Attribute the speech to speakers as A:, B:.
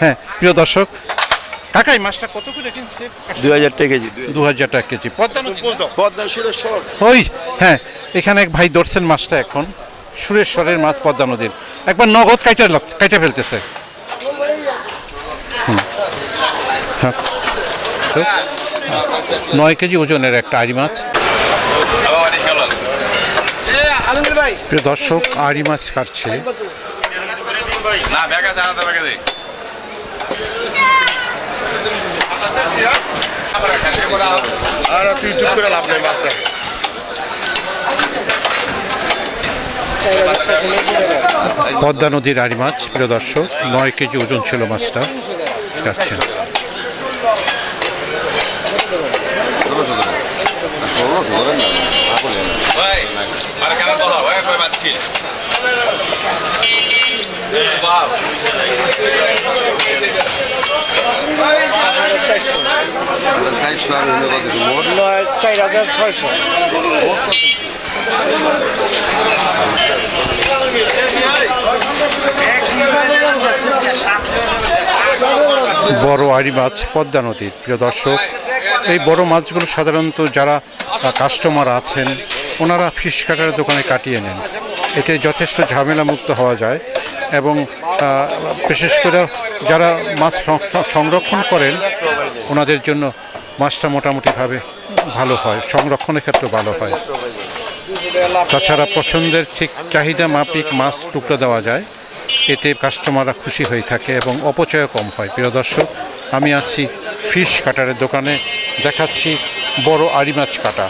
A: হ্যাঁ প্রিয় দর্শক, কাকা এই মাছটা কত করে কিনছে?
B: 2000 টাকা কেজি।
A: 2000 টাকা কেজি।
B: পদ্মা সুরেশ্বর।
A: ওই হ্যাঁ, এখানে এক ভাই ধরছেন মাছটা এখন, সুরেশ্বরের মাছ পদ্মা নদীর, একবার নগদ কাইটা ফেলতেছে। হ্যাঁ, 9 কেজি ওজনের একটা আড়ি মাছ। প্রিয় দর্শক, আড়ি মাছ কাটছে। পদ্মা নদীর আড়ি মাছ প্রিয় দর্শক, 9 কেজি ওজন ছিল মাছটা, কাটছে। বড় আড়ি মাছ পদ্মা নদীর প্রিয় দর্শক। এই বড় মাছগুলো সাধারণত যারা কাস্টমার আছেন ওনারা ফিশ কাটার দোকানে কাটিয়ে নেন, এতে যথেষ্ট ঝামেলা মুক্ত হওয়া যায় এবং বিশেষ করে যারা মাছ সংরক্ষণ করেন ওনাদের জন্য মাছটা মোটামুটিভাবে ভালো হয়, সংরক্ষণের ক্ষেত্রে ভালো হয়। তাছাড়া পছন্দের ঠিক চাহিদা মাফিক মাছ টুকরো দেওয়া যায়, এতে কাস্টমাররা খুশি হয়ে থাকে এবং অপচয়ও কম হয়। প্রিয় দর্শক, আমি আছি ফিশ কাটারের দোকানে, দেখাচ্ছি বড় আড়ি মাছ কাটা।